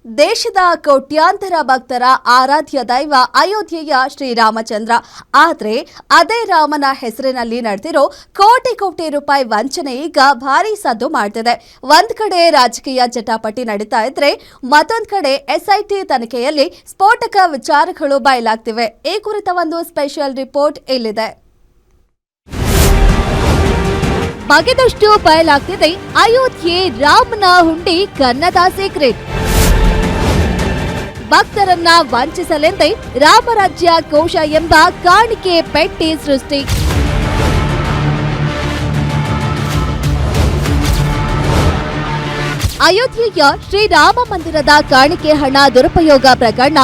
ದೇಶದ ಕೋಟ್ಯಾಂತರ ಭಕ್ತರ ಆರಾಧ್ಯ ದೈವ ಅಯೋಧ್ಯೆಯ ಶ್ರೀರಾಮಚಂದ್ರ. ಆದರೆ ಅದೇ ರಾಮನ ಹೆಸರಿನಲ್ಲಿ ನಡೆದಿರೋ ಕೋಟಿ ಕೋಟಿ ರೂಪಾಯಿ ವಂಚನೆ ಈಗ ಭಾರೀ ಸದ್ದು ಮಾಡ್ತಿದೆ. ಒಂದ್ ಕಡೆ ರಾಜಕೀಯ ಜಟಾಪಟಿ ನಡೀತಾ ಇದ್ರೆ ಮತ್ತೊಂದ್ ಕಡೆ ಎಸ್ಐಟಿ ತನಿಖೆಯಲ್ಲಿ ಸ್ಫೋಟಕ ವಿಚಾರಗಳು ಬಯಲಾಗ್ತಿವೆ. ಈ ಕುರಿತ ಒಂದು ಸ್ಪೆಷಲ್ ರಿಪೋರ್ಟ್ ಇಲ್ಲಿದೆ. ಬಗೆದಷ್ಟು ಬಯಲಾಗ್ತಿದೆ ಅಯೋಧ್ಯೆ ರಾಮನ ಹುಂಡಿ ಕನ್ನದ ಸೀಕ್ರೆಟ್. ಭಕ್ತರನ್ನ ವಂಚಿಸಲೆಂದೇ ರಾಮರಾಜ್ಯ ಕೋಶ ಎಂಬ ಕಾಣಿಕೆ ಪೆಟ್ಟಿ ಸೃಷ್ಟಿ. ಅಯೋಧ್ಯೆಯ ಶ್ರೀರಾಮ ಮಂದಿರದ ಕಾಣಿಕೆ ಹಣ ದುರುಪಯೋಗ ಪ್ರಕರಣ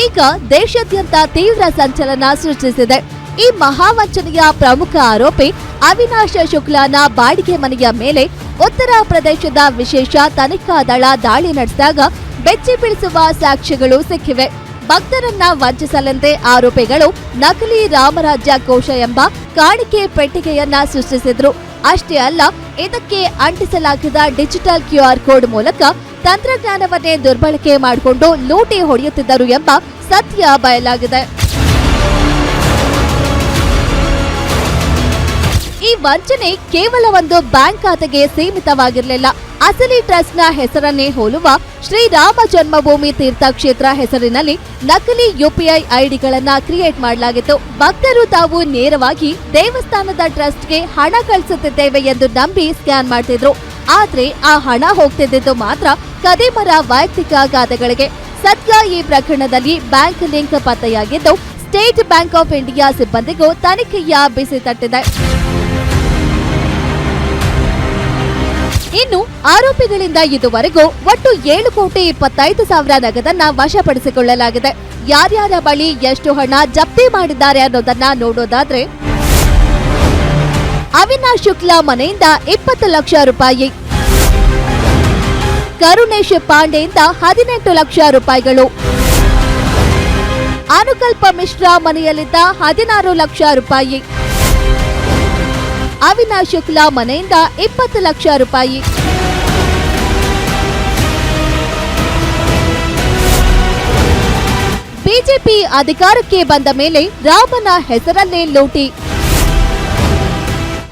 ಈಗ ದೇಶಾದ್ಯಂತ ತೀವ್ರ ಸಂಚಲನ ಸೃಷ್ಟಿಸಿದೆ. ಈ ಮಹಾವಂಚನೆಯ ಪ್ರಮುಖ ಆರೋಪಿ ಅವಿನಾಶ ಶುಕ್ಲಾನ ಬಾಡಿಗೆ ಮನೆಯ ಮೇಲೆ ಉತ್ತರ ಪ್ರದೇಶದ ವಿಶೇಷ ತನಿಖಾ ದಳ ದಾಳಿ ನಡೆಸಿದಾಗ ಬೆಚ್ಚಿ ಬೀಳಿಸುವ ಸಾಕ್ಷ್ಯಗಳು ಸಿಕ್ಕಿವೆ. ಭಕ್ತರನ್ನ ವಂಚಿಸಲೆಂದೇ ಆರೋಪಿಗಳು ನಕಲಿ ರಾಮರಾಜ್ಯ ಕೋಶ ಎಂಬ ಕಾಣಿಕೆ ಪೆಟ್ಟಿಗೆಯನ್ನ ಸೃಷ್ಟಿಸಿದ್ರು. ಅಷ್ಟೇ ಅಲ್ಲ, ಇದಕ್ಕೆ ಅಂಟಿಸಲಾಗಿದ್ದ ಡಿಜಿಟಲ್ QR ಕೋಡ್ ಮೂಲಕ ತಂತ್ರಜ್ಞಾನವನ್ನೇ ದುರ್ಬಳಕೆ ಮಾಡಿಕೊಂಡು ಲೂಟಿ ಹೊಡೆಯುತ್ತಿದ್ದರು ಎಂಬ ಸತ್ಯ ಬಯಲಾಗಿದೆ. ಈ ವಂಚನೆ ಕೇವಲ ಒಂದು ಬ್ಯಾಂಕ್ ಖಾತೆಗೆ ಸೀಮಿತವಾಗಿರಲಿಲ್ಲ. ಅಸಲಿ ಟ್ರಸ್ಟ್ನ ಹೆಸರನ್ನೇ ಹೋಲುವ ಶ್ರೀರಾಮ ಜನ್ಮಭೂಮಿ ತೀರ್ಥಕ್ಷೇತ್ರ ಹೆಸರಿನಲ್ಲಿ ನಕಲಿ UPI ಐಡಿಗಳನ್ನ ಕ್ರಿಯೇಟ್ ಮಾಡಲಾಗಿತ್ತು. ಭಕ್ತರು ತಾವು ನೇರವಾಗಿ ದೇವಸ್ಥಾನದ ಟ್ರಸ್ಟ್ಗೆ ಹಣ ಕಳಿಸುತ್ತಿದ್ದೇವೆ ಎಂದು ನಂಬಿ ಸ್ಕ್ಯಾನ್ ಮಾಡ್ತಿದ್ರು. ಆದ್ರೆ ಆ ಹಣ ಹೋಗ್ತಿದ್ದು ಮಾತ್ರ ಕದೇಮರ ವೈಯಕ್ತಿಕ ಖಾತೆಗಳಿಗೆ. ಸದ್ಯ ಈ ಪ್ರಕರಣದಲ್ಲಿ ಬ್ಯಾಂಕ್ ಲಿಂಕ್ ಪತ್ತೆಯಾಗಿದ್ದು ಸ್ಟೇಟ್ ಬ್ಯಾಂಕ್ ಆಫ್ ಇಂಡಿಯಾ ಸಿಬ್ಬಂದಿಗೂ ತನಿಖೆಯ ಬಿಸಿ ತಟ್ಟಿದೆ. ಇನ್ನು ಆರೋಪಿಗಳಿಂದ ಇದುವರೆಗೂ ಒಟ್ಟು 7,25,00,000 ನಗದನ್ನ ವಶಪಡಿಸಿಕೊಳ್ಳಲಾಗಿದೆ. ಯಾರ್ಯಾರ ಬಳಿ ಎಷ್ಟು ಹಣ ಜಪ್ತಿ ಮಾಡಿದ್ದಾರೆ ಅನ್ನೋದನ್ನ ನೋಡೋದಾದ್ರೆ, ಅವಿನಾಶ್ ಶುಕ್ಲಾ ಮನೆಯಿಂದ 20 ಲಕ್ಷ ರೂಪಾಯಿ, ಕರುಣೇಶ್ ಪಾಂಡೆಯಿಂದ 18 ಲಕ್ಷ ರೂಪಾಯಿಗಳು, ಅನುಕಲ್ಪ ಮಿಶ್ರಾ ಮನೆಯಲ್ಲಿದ್ದ 16 ಲಕ್ಷ ರೂಪಾಯಿ, ಅವಿನಾಶ್ ಶುಕ್ಲಾ ಮನೆಯಿಂದ 20 ಲಕ್ಷ ರೂಪಾಯಿ. ಬಿಜೆಪಿ ಅಧಿಕಾರಕ್ಕೆ ಬಂದ ಮೇಲೆ ರಾಮನ ಹೆಸರಲ್ಲೇ ಲೂಟಿ.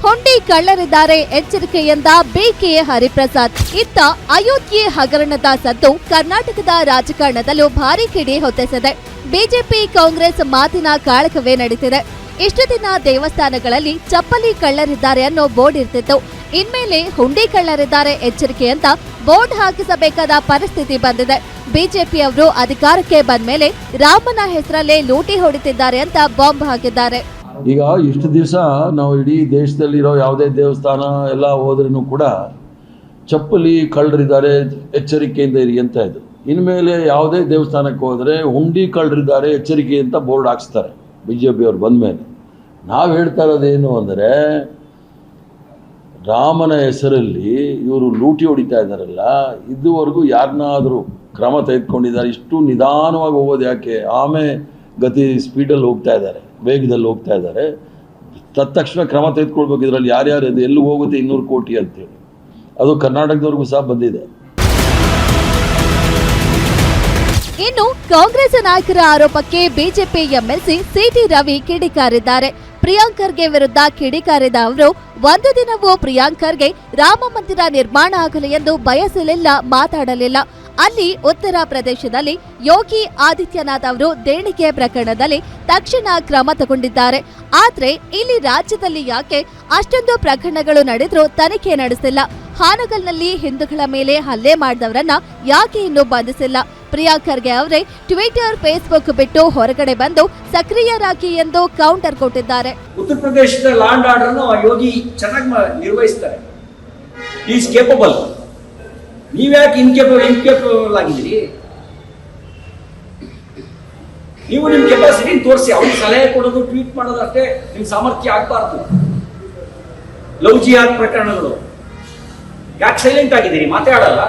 ಹುಂಡಿ ಕಳ್ಳರಿದ್ದಾರೆ ಎಚ್ಚರಿಕೆಯಿಂದ BK ಹರಿಪ್ರಸಾದ್. ಇತ್ತ ಅಯೋಧ್ಯೆ ಹಗರಣದ ಸದ್ದು ಕರ್ನಾಟಕದ ರಾಜಕಾರಣದಲ್ಲೂ ಭಾರೀ ಕಿಡಿ ಹೊತ್ತಿಸಿದೆ. ಬಿಜೆಪಿ ಕಾಂಗ್ರೆಸ್ ಮಾತಿನ ಕಾಳಕವೇ ನಡೀತಿದೆ. ಇಷ್ಟು ದಿನ ದೇವಸ್ಥಾನಗಳಲ್ಲಿ ಚಪ್ಪಲಿ ಕಳ್ಳರಿದ್ದಾರೆ ಅನ್ನೋ ಬೋರ್ಡ್ ಇರ್ತಿತ್ತು. ಇನ್ಮೇಲೆ ಹುಂಡಿ ಕಳ್ಳರಿದ್ದಾರೆ ಎಚ್ಚರಿಕೆ ಅಂತ ಬೋರ್ಡ್ ಹಾಕಿಸಬೇಕಾದ ಪರಿಸ್ಥಿತಿ ಬಂದಿದೆ. ಬಿಜೆಪಿ ಅವರು ಅಧಿಕಾರಕ್ಕೆ ಬಂದ ಮೇಲೆ ರಾಮನ ಹೆಸರಲ್ಲೇ ಲೂಟಿ ಹೊಡಿತಿದ್ದಾರೆ ಅಂತ ಬಾಂಬ್ ಹಾಕಿದ್ದಾರೆ. ಈಗ ಇಷ್ಟು ದಿವಸ ನಾವು ಇಡೀ ದೇಶದಲ್ಲಿರೋ ಯಾವುದೇ ದೇವಸ್ಥಾನ ಎಲ್ಲ ಹೋದ್ರೂ ಕೂಡ ಚಪ್ಪಲಿ ಕಳ್ಳರಿದ್ದಾರೆ ಎಚ್ಚರಿಕೆಯಿಂದ ಇರಿ ಅಂತ ಇದ್ರು. ಇನ್ಮೇಲೆ ಯಾವುದೇ ದೇವಸ್ಥಾನಕ್ಕೆ ಹೋದರೆ ಹುಂಡಿ ಕಳ್ಳರಿದ್ದಾರೆ ಎಚ್ಚರಿಕೆ ಅಂತ ಬೋರ್ಡ್ ಹಾಕ್ಸ್ತಾರೆ BJP ಅವ್ರು ಬಂದ ಮೇಲೆ. ನಾವು ಹೇಳ್ತಾ ಇರೋದೇನು ಅಂದರೆ, ರಾಮನ ಹೆಸರಲ್ಲಿ ಇವರು ಲೂಟಿ ಹೊಡಿತಾ ಇದ್ದಾರಲ್ಲ, ಇದುವರೆಗೂ ಯಾರನ್ನಾದರೂ ಕ್ರಮ ತೆಗೆದುಕೊಂಡಿದ್ದಾರೆ? ಇಷ್ಟು ನಿಧಾನವಾಗಿ ಹೋಗೋದು ಯಾಕೆ? ಆಮೇಲೆ ಗತಿ ಸ್ಪೀಡಲ್ಲಿ ಹೋಗ್ತಾ ಇದ್ದಾರೆ, ವೇಗದಲ್ಲಿ ಹೋಗ್ತಾ ಇದ್ದಾರೆ. ತಕ್ಷಣ ಕ್ರಮ ತೆಗೆದುಕೊಳ್ಬೇಕು. ಇದರಲ್ಲಿ ಯಾರ್ಯಾರು ಇದು ಎಲ್ಲಿ ಹೋಗುತ್ತೆ 200 ಕೋಟಿ ಅಂತೇಳಿ, ಅದು ಕರ್ನಾಟಕದವರೆಗೂ ಸಹ ಬಂದಿದೆ. ಇನ್ನು ಕಾಂಗ್ರೆಸ್ ನಾಯಕರ ಆರೋಪಕ್ಕೆ ಬಿಜೆಪಿ MLC CT ರವಿ ಕಿಡಿಕಾರಿದ್ದಾರೆ. ಪ್ರಿಯಾಂಕ್ ಖರ್ಗೆ ವಿರುದ್ಧ ಕಿಡಿಕಾರಿದ ಅವರು, ಒಂದು ದಿನವೂ ಪ್ರಿಯಾಂಕ್ ಖರ್ಗೆ ರಾಮ ಮಂದಿರ ನಿರ್ಮಾಣ ಆಗಲಿ ಎಂದು ಬಯಸಲಿಲ್ಲ, ಮಾತಾಡಲಿಲ್ಲ. ಅಲ್ಲಿ ಉತ್ತರ ಪ್ರದೇಶದಲ್ಲಿ ಯೋಗಿ ಆದಿತ್ಯನಾಥ್ ಅವರು ದೇಣಿಗೆ ಪ್ರಕರಣದಲ್ಲಿ ತಕ್ಷಣ ಕ್ರಮ ತಗೊಂಡಿದ್ದಾರೆ. ಆದ್ರೆ ಇಲ್ಲಿ ರಾಜ್ಯದಲ್ಲಿ ಯಾಕೆ ಅಷ್ಟೊಂದು ಪ್ರಕರಣಗಳು ನಡೆದ್ರೂ ತನಿಖೆ ನಡೆಸಿಲ್ಲ? ಹಾನಗಲ್ನಲ್ಲಿ ಹಿಂದೂಗಳ ಮೇಲೆ ಹಲ್ಲೆ ಮಾಡಿದವರನ್ನ ಯಾಕೆ ಇನ್ನೂ ಬಂಧಿಸಿಲ್ಲ? ಪ್ರಿಯಾಂಕ್ ಖರ್ಗೆ ಅವರೇ ಟ್ವಿಟರ್, ಫೇಸ್ಬುಕ್ ಬಿಟ್ಟು ಹೊರಗಡೆ ಬಂದು ಸಕ್ರಿಯರಾಗಿ ಎಂದು ಕೌಂಟರ್ ಕೊಟ್ಟಿದ್ದಾರೆ. ಉತ್ತರ ಪ್ರದೇಶದ ಲಾಂಡ್ ಆರ್ಡರ್ ಯೋಗಿ ಚೆನ್ನಾಗಿ ನಿರ್ವಹಿಸ್ತಾರೆ. Is capable. ನೀವ್ಯಾಕೆ ಇನ್ಕೇಪಬಲ್ ಆಗಿದ್ದೀರಿ? ನೀವು ನಿಮ್ ಕೆಪಾಸಿಟಿ ತೋರಿಸಿ. ಅವ್ರಿಗೆ ಸಲಹೆ ಕೊಡೋದು, ಟ್ವೀಟ್ ಮಾಡೋದು ಅಷ್ಟೇ ನಿಮ್ ಸಾಮರ್ಥ್ಯ ಆಗ್ಬಾರ್ದು. ಲವ್ ಜಿಹಾದ್ ಪ್ರಕರಣಗಳು ಯಾಕೆ ಸೈಲೆಂಟ್ ಆಗಿದ್ದೀರಿ? ಮಾತಾಡಲ್ಲ.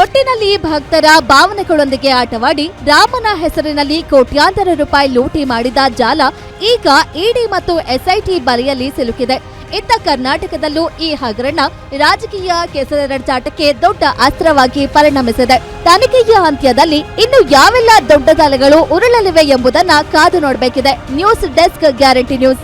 ಒಟ್ಟಿನಲ್ಲಿ ಭಕ್ತರ ಭಾವನೆಗಳೊಂದಿಗೆ ಆಟವಾಡಿ ರಾಮನ ಹೆಸರಿನಲ್ಲಿ ಕೋಟ್ಯಾಂತರ ರೂಪಾಯಿ ಲೂಟಿ ಮಾಡಿದ ಜಾಲ ಈಗ ಇಡಿ ಮತ್ತು SIT ಬಲೆಯಲ್ಲಿ ಸಿಲುಕಿದೆ. ಇತ್ತ ಕರ್ನಾಟಕದಲ್ಲೂ ಈ ಹಗರಣ ರಾಜಕೀಯ ಕೆಸರೆರಚಾಟಕ್ಕೆ ದೊಡ್ಡ ಅಸ್ತ್ರವಾಗಿ ಪರಿಣಮಿಸಿದೆ. ತನಿಖೆಯ ಅಂತ್ಯದಲ್ಲಿ ಇನ್ನು ಯಾವೆಲ್ಲ ದೊಡ್ಡ ದಾಳಿಗಳು ಉರುಳಲಿವೆ ಎಂಬುದನ್ನ ಕಾದು ನೋಡಬೇಕಿದೆ. News desk guarantee news.